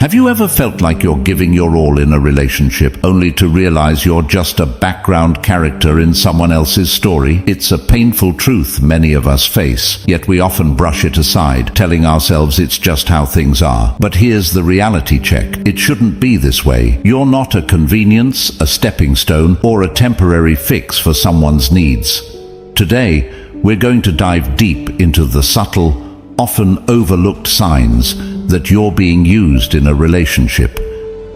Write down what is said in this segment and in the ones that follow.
Have you ever felt like you're giving your all in a relationship only to realize you're just a background character in someone else's story? It's a painful truth many of us face, yet we often brush it aside, telling ourselves it's just how things are. But here's the reality check. It shouldn't be this way. You're not a convenience, a stepping stone, or a temporary fix for someone's needs. Today, we're going to dive deep into the subtle, often overlooked signs that you're being used in a relationship.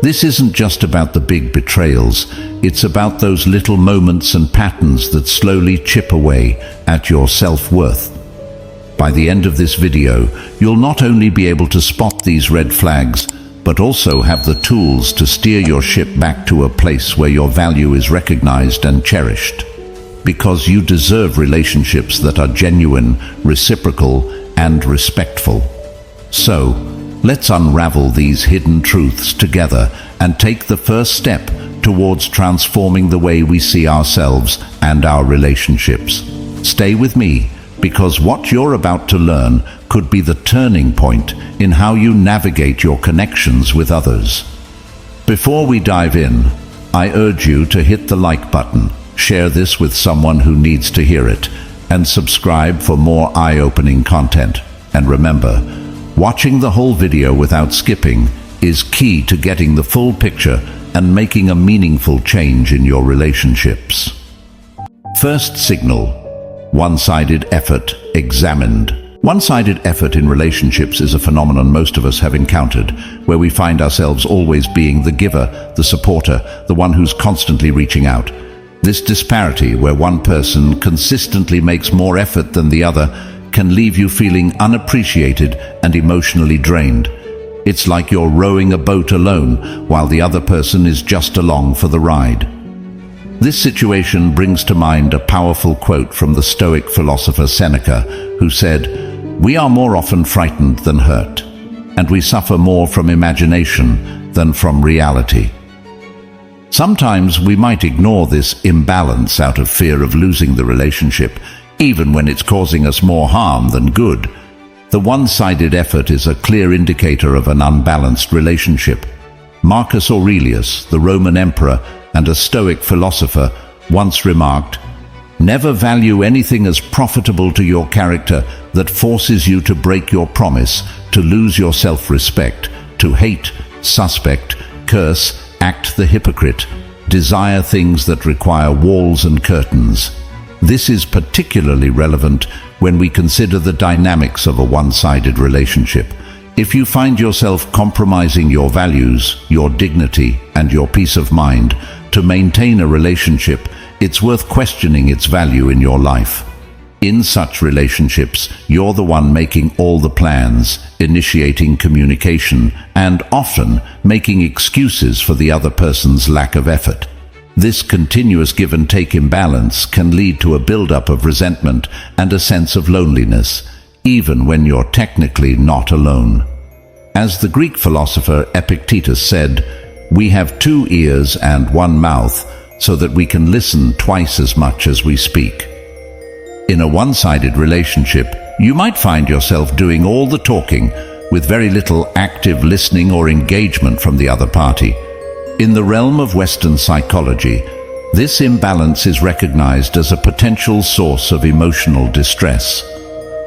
This isn't just about the big betrayals, it's about those little moments and patterns that slowly chip away at your self-worth. By the end of this video, you'll not only be able to spot these red flags, but also have the tools to steer your ship back to a place where your value is recognized and cherished. Because you deserve relationships that are genuine, reciprocal, and respectful. So, let's unravel these hidden truths together and take the first step towards transforming the way we see ourselves and our relationships. Stay with me, because what you're about to learn could be the turning point in how you navigate your connections with others. Before we dive in, I urge you to hit the like button, share this with someone who needs to hear it, and subscribe for more eye-opening content. And remember, watching the whole video without skipping is key to getting the full picture and making a meaningful change in your relationships. First signal: one-sided effort examined. One-sided effort in relationships is a phenomenon most of us have encountered, where we find ourselves always being the giver, the supporter, the one who's constantly reaching out. This disparity, where one person consistently makes more effort than the other, can leave you feeling unappreciated and emotionally drained. It's like you're rowing a boat alone while the other person is just along for the ride. This situation brings to mind a powerful quote from the Stoic philosopher Seneca, who said, "We are more often frightened than hurt, and we suffer more from imagination than from reality." Sometimes we might ignore this imbalance out of fear of losing the relationship, even when it's causing us more harm than good. The one-sided effort is a clear indicator of an unbalanced relationship. Marcus Aurelius, the Roman emperor and a Stoic philosopher, once remarked, "Never value anything as profitable to your character that forces you to break your promise, to lose your self-respect, to hate, suspect, curse, act the hypocrite, desire things that require walls and curtains." This is particularly relevant when we consider the dynamics of a one-sided relationship. If you find yourself compromising your values, your dignity, and your peace of mind to maintain a relationship, it's worth questioning its value in your life. In such relationships, you're the one making all the plans, initiating communication, and often making excuses for the other person's lack of effort. This continuous give-and-take imbalance can lead to a build-up of resentment and a sense of loneliness, even when you're technically not alone. As the Greek philosopher Epictetus said, "We have 2 ears and 1 mouth, so that we can listen twice as much as we speak." In a one-sided relationship, you might find yourself doing all the talking with very little active listening or engagement from the other party. In the realm of Western psychology, this imbalance is recognized as a potential source of emotional distress.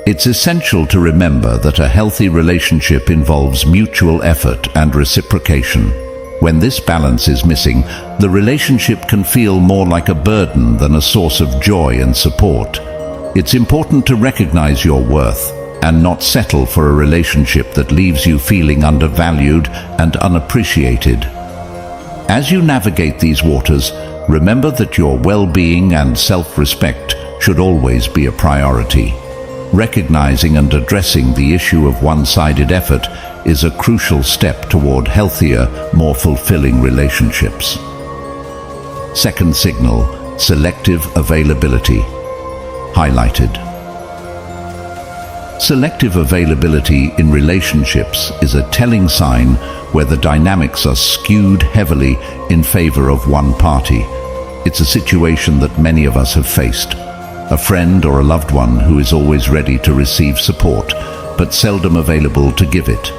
It's essential to remember that a healthy relationship involves mutual effort and reciprocation. When this balance is missing, the relationship can feel more like a burden than a source of joy and support. It's important to recognize your worth and not settle for a relationship that leaves you feeling undervalued and unappreciated. As you navigate these waters, remember that your well-being and self-respect should always be a priority. Recognizing and addressing the issue of one-sided effort is a crucial step toward healthier, more fulfilling relationships. Second signal: selective availability. Highlighted. Selective availability in relationships is a telling sign where the dynamics are skewed heavily in favor of one party. It's a situation that many of us have faced. A friend or a loved one who is always ready to receive support, but seldom available to give it.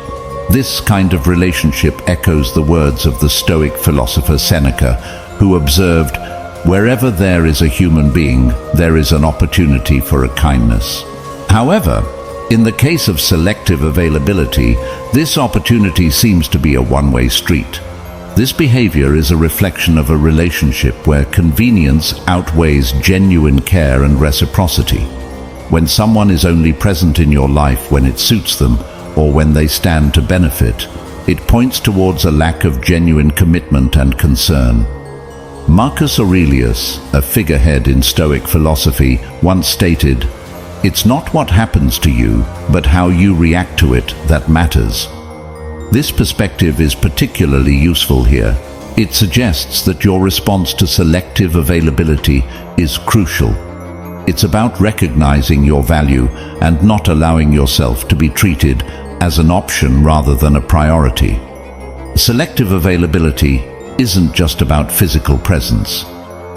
This kind of relationship echoes the words of the Stoic philosopher Seneca, who observed, "Wherever there is a human being, there is an opportunity for a kindness." However, in the case of selective availability, this opportunity seems to be a one-way street. This behavior is a reflection of a relationship where convenience outweighs genuine care and reciprocity. When someone is only present in your life when it suits them, or when they stand to benefit, it points towards a lack of genuine commitment and concern. Marcus Aurelius, a figurehead in Stoic philosophy, once stated, "It's not what happens to you, but how you react to it that matters." This perspective is particularly useful here. It suggests that your response to selective availability is crucial. It's about recognizing your value and not allowing yourself to be treated as an option rather than a priority. Selective availability isn't just about physical presence.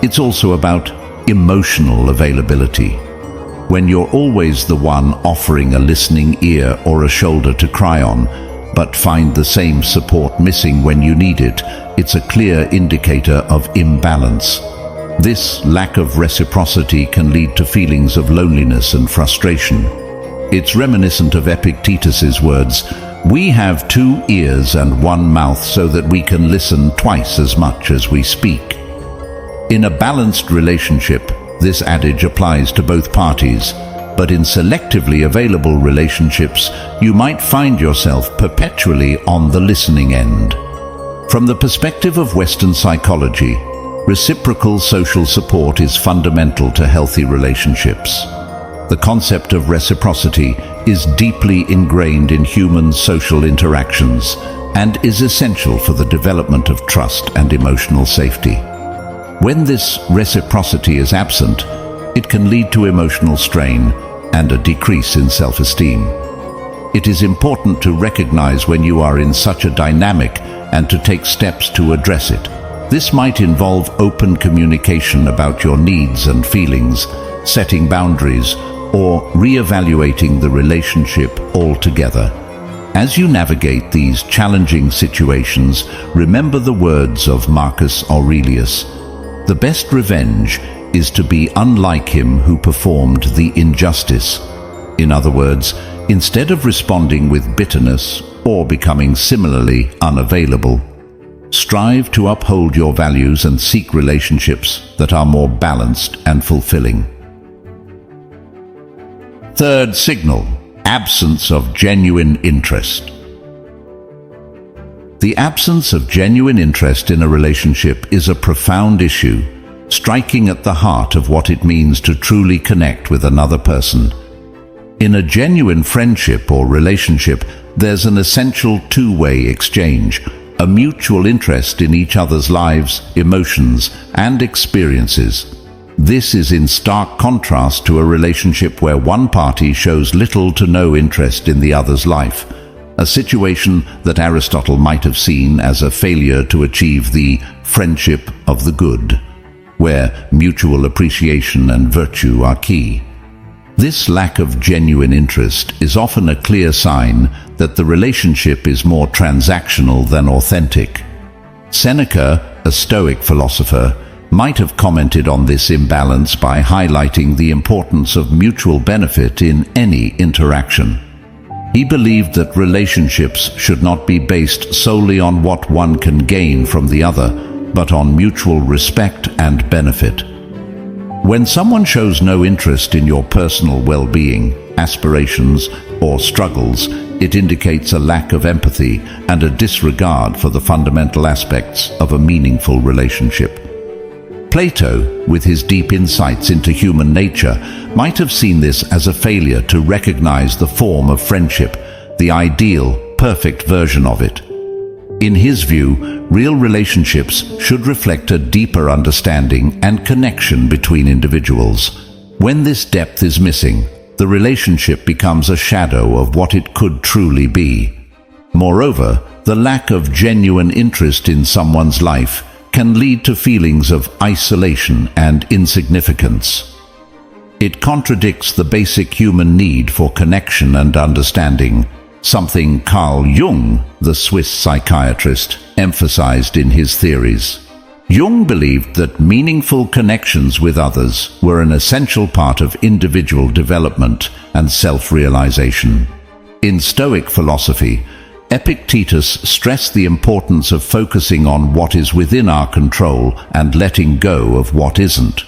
It's also about emotional availability. When you're always the one offering a listening ear or a shoulder to cry on, but find the same support missing when you need it, it's a clear indicator of imbalance. This lack of reciprocity can lead to feelings of loneliness and frustration. It's reminiscent of Epictetus's words, "We have 2 ears and 1 mouth so that we can listen twice as much as we speak." In a balanced relationship, this adage applies to both parties, but in selectively available relationships, you might find yourself perpetually on the listening end. From the perspective of Western psychology, reciprocal social support is fundamental to healthy relationships. The concept of reciprocity is deeply ingrained in human social interactions and is essential for the development of trust and emotional safety. When this reciprocity is absent, it can lead to emotional strain and a decrease in self-esteem. It is important to recognize when you are in such a dynamic and to take steps to address it. This might involve open communication about your needs and feelings, setting boundaries, or re-evaluating the relationship altogether. As you navigate these challenging situations, remember the words of Marcus Aurelius, "The best revenge is to be unlike him who performed the injustice." In other words, instead of responding with bitterness or becoming similarly unavailable, strive to uphold your values and seek relationships that are more balanced and fulfilling. Third signal, absence of genuine interest. The absence of genuine interest in a relationship is a profound issue, striking at the heart of what it means to truly connect with another person. In a genuine friendship or relationship, there's an essential two-way exchange, a mutual interest in each other's lives, emotions, and experiences. This is in stark contrast to a relationship where one party shows little to no interest in the other's life, a situation that Aristotle might have seen as a failure to achieve the friendship of the good, where mutual appreciation and virtue are key. This lack of genuine interest is often a clear sign that the relationship is more transactional than authentic. Seneca, a Stoic philosopher, might have commented on this imbalance by highlighting the importance of mutual benefit in any interaction. He believed that relationships should not be based solely on what one can gain from the other, but on mutual respect and benefit. When someone shows no interest in your personal well-being, aspirations, or struggles, it indicates a lack of empathy and a disregard for the fundamental aspects of a meaningful relationship. Plato, with his deep insights into human nature, might have seen this as a failure to recognize the form of friendship, the ideal, perfect version of it. In his view, real relationships should reflect a deeper understanding and connection between individuals. When this depth is missing, the relationship becomes a shadow of what it could truly be. Moreover, the lack of genuine interest in someone's life can lead to feelings of isolation and insignificance. It contradicts the basic human need for connection and understanding. something Carl Jung, the Swiss psychiatrist, emphasized in his theories. Jung believed that meaningful connections with others were an essential part of individual development and self-realization. In Stoic philosophy, Epictetus stressed the importance of focusing on what is within our control and letting go of what isn't.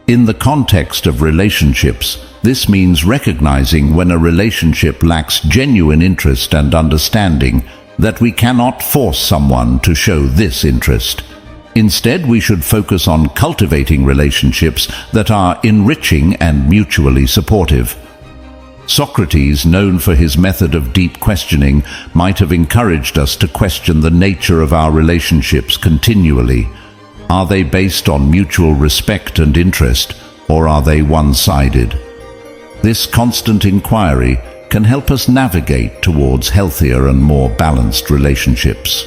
In the context of relationships, this means recognizing when a relationship lacks genuine interest and understanding that we cannot force someone to show this interest. Instead, we should focus on cultivating relationships that are enriching and mutually supportive. Socrates, known for his method of deep questioning, might have encouraged us to question the nature of our relationships continually. Are they based on mutual respect and interest, or are they one-sided? This constant inquiry can help us navigate towards healthier and more balanced relationships.